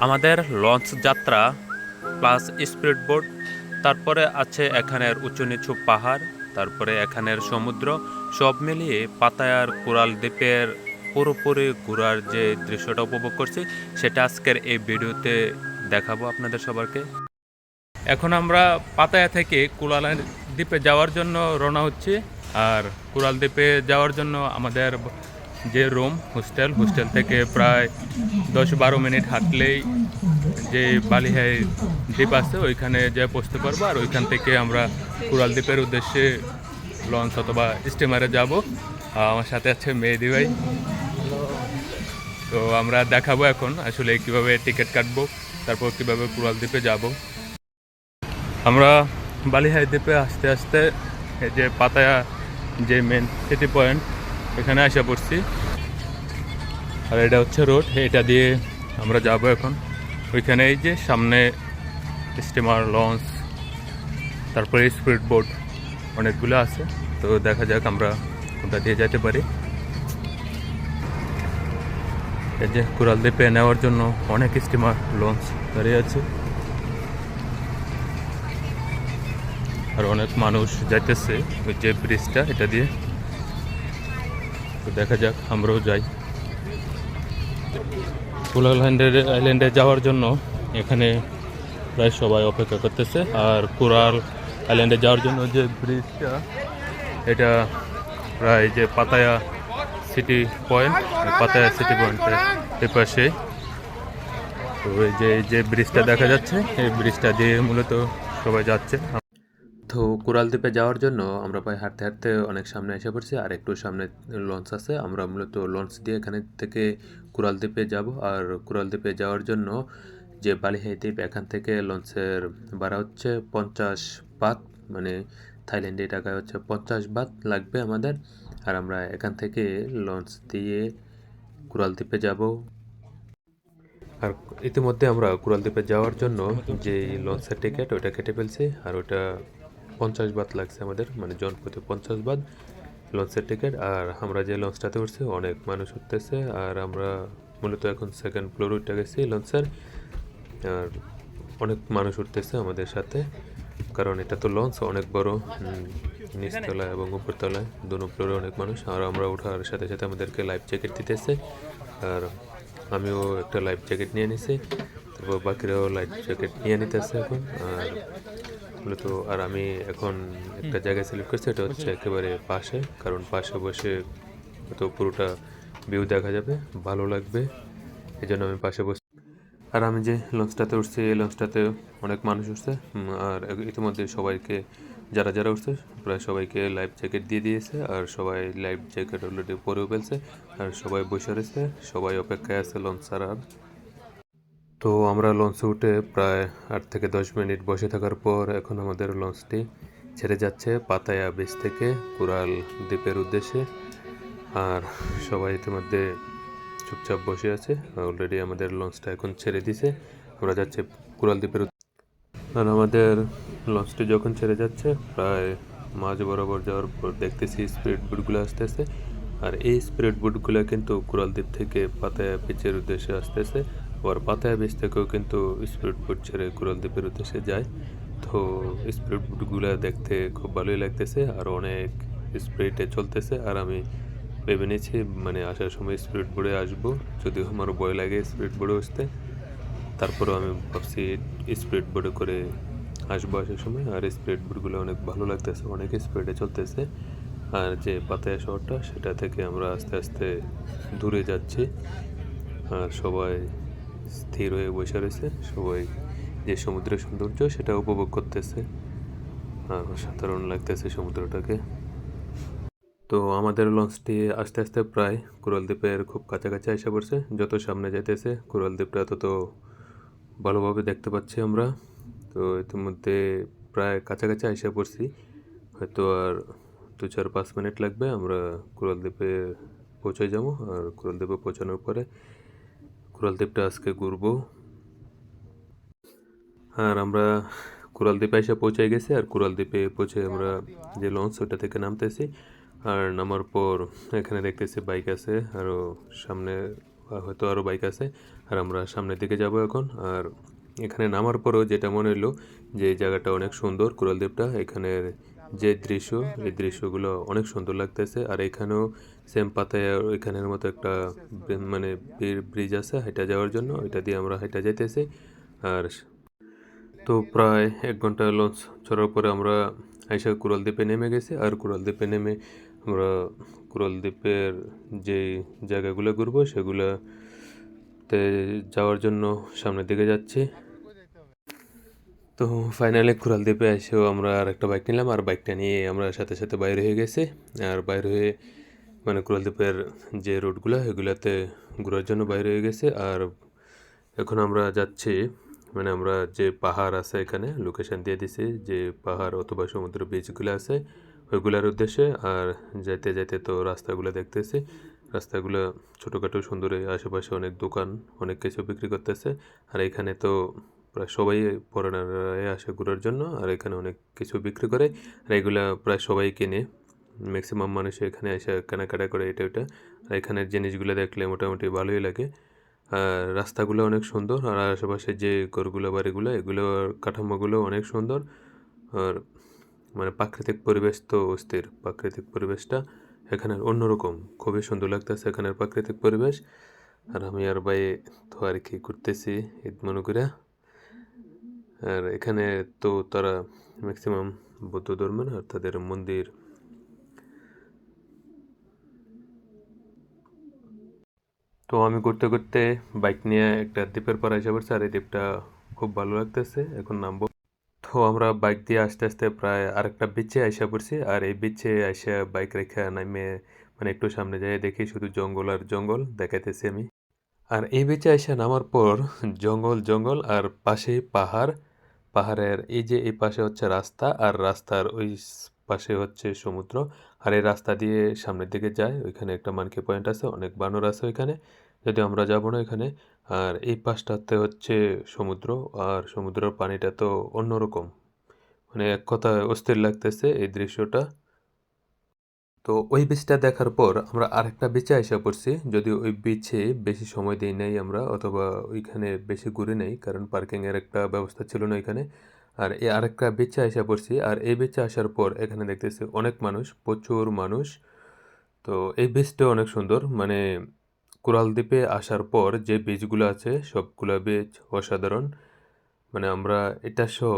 আমাদের লঞ্চ যাত্রা plus speed boat, তারপরে আছে এখানের উঁচু নিচু পাহাড়, তারপরে এখানের সমুদ্র, সব মিলিয়ে পাতায়ার কোরাল দ্বীপের পুরোপুরি ঘোরার যে দৃশ্যটা উপভোগ করছি সেটা আজকের এই ভিডিওতে দেখাবো আপনাদের সবাইকে। এখন আমরা পাতায়া থেকে কুরাল দ্বীপে যাওয়ার জন্য রওনা হচ্ছি। আর কুরাল দ্বীপে যাওয়ার জন্য আমাদের যে হোস্টেল থেকে প্রায় 10-12 মিনিট হাঁটলেই যে বালিহাই দ্বীপ আছে ওইখানে যে পৌঁছতে পারবো। আর ওইখান থেকে আমরা কুরাল দ্বীপের উদ্দেশ্যে লঞ্চ অথবা স্টিমারে যাব। আমার সাথে আছে মেহেদি ভাই। তো আমরা দেখাবো এখন আসলে কিভাবে টিকিট কাটবো, তারপর কিভাবে কুরাল দ্বীপে যাব। আমরা বালিহাই দ্বীপে আস্তে আস্তে এই যে পাতায়া যে মেন সিটি পয়েন্ট এখানে আসা পড়ছি। আর এটা হচ্ছে রোড, এটা দিয়ে আমরা যাব এখন ওইখানে। এই যে সামনে স্টিমার, লঞ্চ, তারপরে স্পিড বোট অনেকগুলো আছে। তো দেখা যাক আমরা কোনটা দিয়ে যেতে পারি। এই যে কুরাল দ্বীপে নেওয়ার জন্য অনেক স্টিমার, লঞ্চ দাঁড়িয়ে আছে আর অনেক মানুষ যাইতেছে ওই যে ব্রিজটা এটা দিয়ে। তো দেখা যাক আমরাও যাই। কুরাল আইল্যান্ডে যাওয়ার জন্য এখানে প্রায় সবাই অপেক্ষা করতেছে। আর কুরাল আইল্যান্ডে যাওয়ার জন্য যে ব্রিজটা এটা প্রায় যে Pattaya city point, Pattaya city পয়েন্টের এ পাশে। তো এই যে ব্রিজটা দেখা যাচ্ছে এই ব্রিজটা দিয়ে মূলত সবাই যাচ্ছে। তো কুরাল দ্বীপে যাওয়ার জন্য আমরা প্রায় হাঁটতে হাঁটতে অনেক সামনে এসে পড়ছি। আর একটু সামনে লঞ্চ আছে, আমরা মূলত লঞ্চ দিয়ে এখানে থেকে কুরাল দ্বীপে যাব। আর কুরাল দ্বীপে যাওয়ার জন্য যে বালিহাই দ্বীপ, এখান থেকে লঞ্চের ভাড়া হচ্ছে 50 বাত, মানে থাইল্যান্ডে টাকায় হচ্ছে 50 বাত লাগবে আমাদের। আর আমরা এখান থেকে লঞ্চ দিয়ে কুরাল দ্বীপে যাব। আর ইতিমধ্যে আমরা কুরাল দ্বীপে যাওয়ার জন্য যে লঞ্চের টিকিট ওইটা কেটে ফেলছি। আর ওটা 50 বাত লাগছে আমাদের, মানে জন প্রতি 50 বাত লঞ্চের টিকিট। আর আমরা যে লঞ্চটাতে উঠছি অনেক মানুষ উঠতেছে। আর আমরা মূলত এখন সেকেন্ড ফ্লোর উঠে গেছি লঞ্চের। আর অনেক মানুষ উঠতেছে আমাদের সাথে, কারণ এটা তো লঞ্চ অনেক বড়, নিচতলায় এবং উপরতলায় দুনো ফ্লোরে অনেক মানুষ। আর আমরা ওঠার সাথে সাথে আমাদেরকে লাইফ জ্যাকেট দিতেছে। আর আমিও একটা লাইফ জ্যাকেট নিয়ে নিছি, তারপর বাকিরাও লাইফ জ্যাকেট নিয়ে নিতেছে এখন। আর মূলত আর আমি এখন একটা জায়গায় সিলেক্ট করছি, এটা হচ্ছে একেবারে পাশে, কারণ পাশে বসে তো পুরোটা ভিউ দেখা যাবে, ভালো লাগবে, এই জন্য আমি পাশে বসে। আর আমি যে লঞ্চটাতে উঠছি এই লঞ্চটাতে অনেক মানুষ উঠছে। আর ইতিমধ্যে সবাইকে যারা যারা উঠছে প্রায় সবাইকে লাইফ জ্যাকেট দিয়ে দিয়েছে। আর সবাই লাইফ জ্যাকেট অলরেডি পরেও ফেলছে। আর সবাই বসে রয়েছে, সবাই অপেক্ষায় আছে লঞ্চ ছাড়ার। তো আমরা লঞ্চে উঠে প্রায় 8 থেকে 10 মিনিট বসে থাকার পর এখন আমাদের লঞ্চটি ছেড়ে যাচ্ছে পাতায়া বিচ থেকে কুরাল দ্বীপের উদ্দেশ্যে। আর সবাই ইতিমধ্যে চুপচাপ বসে আছে। অলরেডি আমাদের লঞ্চটা এখন ছেড়ে দিছে, আমরা যাচ্ছি কুরাল দ্বীপের। আর আমাদের লঞ্চটি যখন ছেড়ে যাচ্ছে প্রায় মাঝ বরাবর যাওয়ার পর দেখতেছি স্পিড বোটগুলো আসতেছে। আর এই স্পিড বোটগুলো কিন্তু কুরাল দ্বীপ থেকে পাতায়া বিচের উদ্দেশ্যে আসতেছে। আবার পাতায়া বিচ থেকেও কিন্তু স্পিড বোট ছেড়ে কুরাল দ্বীপের উদ্দেশ্যে যায়। তো স্পিড বোটগুলো দেখতে খুব ভালোই লাগতেছে আর অনেক স্পিডে চলতেছে। আর আমি ভেবে নিয়েছি মানে আসার সময় স্পিড বোটে আসবো, যদিও আমার ভয় লাগে স্পিড বোটে আসতে। তারপরেও আমি ভাবছি স্পিড বোটে করে আসবো আসার সময়। আর স্পিড বোটগুলো অনেক ভালো লাগতেছে, অনেক স্পিডে চলতেছে। আর যে পাতায়া শহরটা সেটা থেকে আমরা আস্তে আস্তে দূরে যাচ্ছি। আর সবাই স্থির হয়ে বসে রয়েছে, সবাই যে সমুদ্রের সৌন্দর্য সেটা উপভোগ করতেছে। আর অসাধারণ লাগতেছে সমুদ্রটাকে। তো আমাদের লঞ্চটি আস্তে আস্তে প্রায় কুরাল দ্বীপের খুব কাছাকাছি এসে পড়ছে। যত সামনে যাইতেছে কুরাল দ্বীপটা তত ভালোভাবে দেখতে পাচ্ছি আমরা। তো ইতিমধ্যে প্রায় কাছাকাছি এসে পড়ছি, হয়তো আর 2-4-5 মিনিট লাগবে, আমরা কুরাল দ্বীপে পৌঁছে যাবো। আর কুরাল দ্বীপে পৌঁছানোর পরে কুরাল দ্বীপটা আজকে ঘুরবো। আর আমরা কুরাল দ্বীপে এসে পৌঁছে গেছি। আর কুরাল দ্বীপে পৌঁছে আমরা যে লঞ্চ ওটা থেকে নামতেছি। আর নামার পর এখানে দেখতেছি বাইক আছে, আরও সামনে হয়তো আরও বাইক আছে। আর আমরা সামনের দিকে যাব এখন। আর এখানে নামার পরেও যেটা মনে হলো যে এই জায়গাটা অনেক সুন্দর, কুড়ালদ্বীপটা। এখানের যে দৃশ্য, এই দৃশ্যগুলো অনেক সুন্দর লাগতেছে। আর এখানেও সেম পাতায়া এখানের মতো একটা মানে ব্রিজ আছে হাইটা যাওয়ার জন্য, এটা দিয়ে আমরা হাইটা যাইতেছি। আর তো প্রায় 1 ঘন্টা লঞ্চ চড়ার পরে আমরা আইসা কুড়ালদ্বীপে নেমে গেছি। আর কুড়ালদ্বীপে নেমে আমরা কুড়ালদ্বীপের যে জায়গাগুলো ঘুরবো সেগুলোতে যাওয়ার জন্য সামনের দিকে যাচ্ছি। তো ফাইনালি কুড়ালদ্বীপে এসেও আমরা আর একটা বাইক নিলাম, আর বাইকটা নিয়ে আমরা সাথে সাথে বাইরে হয়ে গেছি। আর বাইরে হয়ে মানে কুড়ালদ্বীপের যে রোডগুলো এগুলাতে ঘোরার জন্য বাইরে হয়ে গেছে। আর এখন আমরা যাচ্ছি মানে আমরা যে পাহাড় আছে এখানে লোকেশন দিয়ে দিছি, যে পাহাড় অথবা সমুদ্র বিচগুলো আছে ওইগুলোর উদ্দেশ্যে। আর যাইতে যাইতে তো রাস্তাগুলো দেখতেছি, রাস্তাগুলো ছোটোখাটো সুন্দর, আশেপাশে অনেক দোকান, অনেক কিছু বিক্রি করতেছে। আর এখানে তো প্রায় সবাই ফরেনাররাই আসে ঘোরার জন্য, আর এখানে অনেক কিছু বিক্রি করে। আর এগুলা প্রায় সবাই কিনে, ম্যাক্সিমাম মানুষ এখানে এসে কেনাকাটা করে এটা ওটা। আর এখানের জিনিসগুলো দেখলে মোটামুটি ভালোই লাগে। আর রাস্তাগুলো অনেক সুন্দর, আর আশেপাশে যে ঘরগুলো বাড়িগুলো এগুলোর কাঠামোগুলো অনেক সুন্দর। আর মানে প্রাকৃতিক পরিবেশ তো অস্থির, প্রাকৃতিক পরিবেশটা এখানের অন্যরকম, খুবই সুন্দর লাগতেছে এখানের প্রাকৃতিক পরিবেশ। আর আমি আর ভাই তো আর কি ঘুরতেছি ঈদ মনে করে। আর এখানে তো তারা ম্যাক্সিমাম বৌদ্ধ ধর্মের, আর তাদের মন্দির। তো আমি ঘুরতে ঘুরতে বাইক নিয়ে একটা দ্বীপের পর এসে পড়ছি, আর এই দ্বীপটা খুব ভালো লাগতেছে, এখন নামবো। তো আমরা বাইক দিয়ে আস্তে আস্তে প্রায় আরেকটা বিচে আইসা পড়ছি। আর এই বিচে আইসা বাইক রেখে নামে মানে একটু সামনে যাই দেখি শুধু জঙ্গল আর জঙ্গল দেখাইতেছি আমি। আর এই বিচে আইসা নামার পর জঙ্গল জঙ্গল, আর পাশেই পাহাড়। পাহাড়ের এই যে এই পাশে হচ্ছে রাস্তা, আর রাস্তার ওই পাশে হচ্ছে সমুদ্র। আর এই রাস্তা দিয়ে সামনের দিকে যায়, ওইখানে একটা মানকি পয়েন্ট আছে, অনেক বানর আছে ওইখানে, যদি আমরা যাব না এখানে। আর এই পাশটাতে হচ্ছে সমুদ্র, আর সমুদ্রের পানিটা তো অন্যরকম, মানে এক কথায় অস্থির লাগতেছে এই দৃশ্যটা। তো ওই বিচটা দেখার পর আমরা আরেকটা বিচে এসে পড়ছি, যদিও ওই বিচে বেশি সময় দিই নাই আমরা, অথবা ওইখানে বেশি ঘুরি নাই, কারণ পার্কিংয়ের একটা ব্যবস্থা ছিল না ওইখানে। আর এই আরেকটা বিচে এসে পড়ছি, আর এই বিচে আসার পর এখানে দেখতেছি অনেক মানুষ, প্রচুর মানুষ। তো এই বিচটা অনেক সুন্দর, মানে কুড়ালদ্বীপে আসার পর যে বিচগুলো আছে সবগুলো বিচ অসাধারণ। মানে আমরা এটা সহ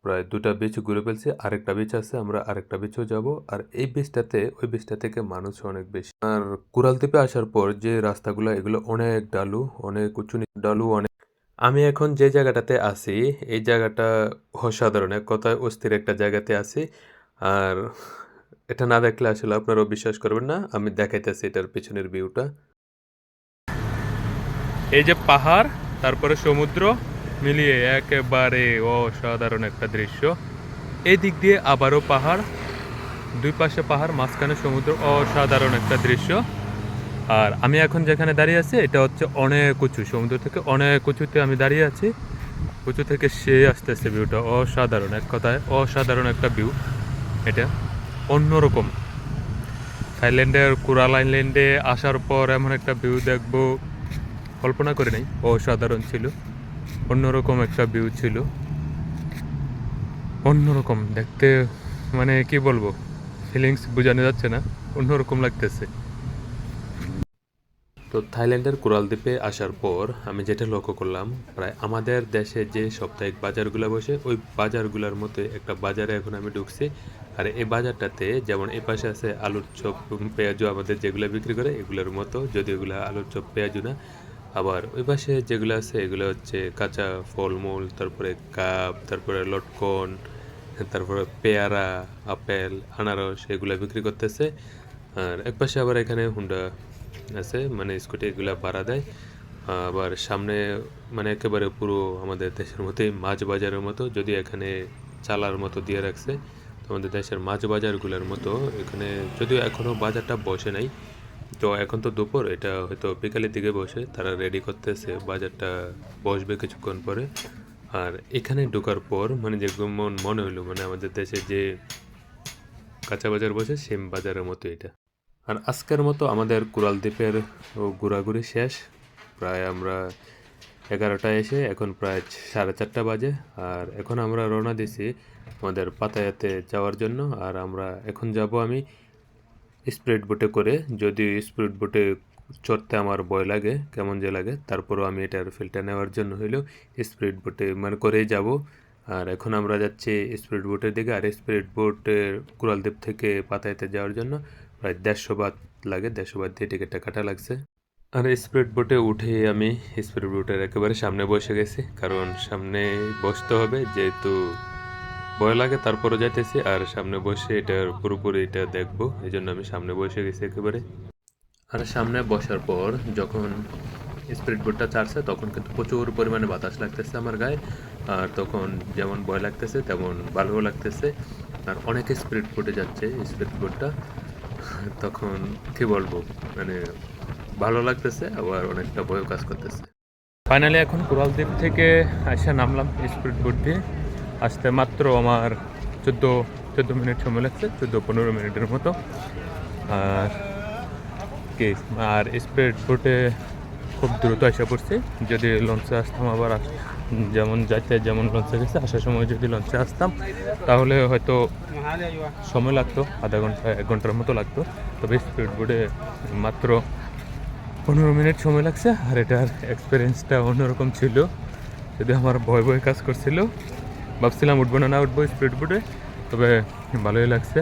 প্রায় 2টা বিচ ঘুরে ফেলছি, আরেকটা বিচ আছে, আমরা আরেকটা বিচও যাব। আর এই বিচটাতে ওই বিচটা থেকে মানুষ অনেক বেশি। আর কুড়ালদ্বীপে আসার পর যে রাস্তাগুলো এগুলো অনেক ডালু, অনেক উঁচু ডালু অনেক। আমি এখন যে জায়গাটাতে আছি এই জায়গাটা অসাধারণ, এক কথায় অস্থির একটা জায়গাতে আছি। আর এটা না দেখলে আসলে আপনারাও বিশ্বাস করবেন না, আমি দেখাইতেছি এটার পিছনের ভিউটা। এই যে পাহাড় তারপরে সমুদ্র মিলিয়ে একেবারে অসাধারণ একটা দৃশ্য। এই দিক দিয়ে আবারও পাহাড়, দুই পাশে পাহাড়, মাঝখানে সমুদ্র, অসাধারণ একটা দৃশ্য। আর আমি এখন যেখানে দাঁড়িয়ে আছি এটা হচ্ছে অনেক উঁচু, সমুদ্র থেকে অনেক উঁচুতে আমি দাঁড়িয়ে আছি। উঁচু থেকে সে আসতেছে ভিউটা, অসাধারণ, এক কথায় অসাধারণ একটা ভিউ এটা, অন্যরকম। থাইল্যান্ডের কুরাল আইল্যান্ডে আসার পর এমন একটা ভিউ দেখবো কল্পনা করে নাই, অসাধারণ ছিল, অন্যরকম একটা ভিউ ছিল, অন্যরকম দেখতে, মানে কি বলবো, ফিলিংস বোঝানো যাচ্ছে না, অন্যরকম লাগতেছে। তো থাইল্যান্ডের কুরালদ্বীপে আসার পর আমি যেটা লক্ষ্য করলাম, প্রায় আমাদের দেশে যে সাপ্তাহিক বাজারগুলো বসে ওই বাজারগুলোর মতো একটা বাজারে এখন আমি ঢুকছি। আর এই বাজারটাতে যেমন এই পাশে আছে আলুর চপ, পেঁয়াজু আমাদের যেগুলো বিক্রি করে এগুলোর মতো, যদি এগুলো আলুর চপ পেঁয়াজু না। আবার ওই পাশে যেগুলো আছে এগুলো হচ্ছে কাঁচা ফলমূল, তারপরে কাপ, তারপরে লটকন, তারপরে পেয়ারা, আপেল, আনারস এগুলো বিক্রি করতেছে। আর এক পাশে আবার এখানে হুন্ডা আছে, মানে স্কুটি এগুলা ভাড়া দেয়। আবার সামনে মানে একেবারে পুরো আমাদের দেশের মতোই মাছ বাজারের মতো, যদি এখানে চালার মতো দিয়ে রাখছে, তো আমাদের দেশের মাছ বাজারগুলোর মতো এখানে, যদিও এখনও বাজারটা বসে নাই। তো এখন তো দুপুর, এটা হয়তো বিকালের দিকে বসে, তারা রেডি করতেছে, বাজারটা বসবে কিছুক্ষণ পরে। আর এখানে ঢোকার পর মানে যেমন মনে হলো মানে আমাদের দেশে যে কাঁচা বাজার বসে সেম বাজারের মতো এটা। আর আজকের মতো আমাদের কুড়ালদ্বীপের ঘোরাঘুরি শেষ। প্রায় আমরা 11টায় এসে এখন প্রায় 4:30 বাজে। আর এখন আমরা রওনা দিছি আমাদের পাতায়াতে যাওয়ার জন্য। আর আমরা এখন যাব আমি স্পিড বোটে করে। যদিও স্পিড বোটে চড়তে আমার ভয় লাগে, কেমন যে লাগে, তারপরও আমি এটার ফিলটা নেওয়ার জন্য হইলেও স্পিড বোটে মানে করেই যাব। আর এখন আমরা যাচ্ছি স্পিড বোটের দিকে। আর স্পিড বোটের কুড়ালদ্বীপ থেকে পাতায়াতে যাওয়ার জন্য প্রায় 150 বাত লাগে। 150 বাত দিয়ে টিকিটটা কাটা লাগছে। আর স্পিড বোটে উঠে আমি স্পিড বোটের একেবারে সামনে বসে গেছি, কারণ সামনে বসতে হবে, যেহেতু ভয় লাগে তারপরও যাইতেছি। আর সামনে বসে এটার পুরোপুরি এটা দেখবো, এই জন্য আমি সামনে বসে গেছি একেবারে। আর সামনে বসার পর যখন স্পিড বোটটা ছাড়ছে তখন কিন্তু প্রচুর পরিমাণে বাতাস লাগতেছে আমার গায়ে। আর তখন যেমন ভয় লাগতেছে তেমন ভালোও লাগতেছে। আর অনেক স্পিড বোটে যাচ্ছে স্পিড বোটটা, তখন কি বলবো, মানে ভালো লাগতেছে আবার অনেকটা ভয়ও কাজ করতেছে। ফাইনালি এখন কুড়ালদ্বীপ থেকে আসা নামলাম স্পিড বোট দিয়ে। আসতে মাত্র আমার 14 মিনিট সময় লাগছে, 14-15 মিনিটের মতো। আর কি, আর স্পিড বোটে খুব দ্রুত আসা পড়ছি। যদি লঞ্চে আসতাম আবার যেমন যাইতে যেমন লঞ্চে গেছে, আসার সময় যদি লঞ্চে আসতাম তাহলে হয়তো সময় লাগতো আধা ঘন্টা 1 ঘন্টার মতো লাগতো। তবে স্পিড বোটে মাত্র 15 মিনিট সময় লাগছে। আর এটার এক্সপিরিয়েন্সটা অন্যরকম ছিল, যদি আমার ভয় ভয় কাজ করছিল, ভাবছিলাম উঠবো না উঠবো স্পিড বোটে, তবে ভালোই লাগছে।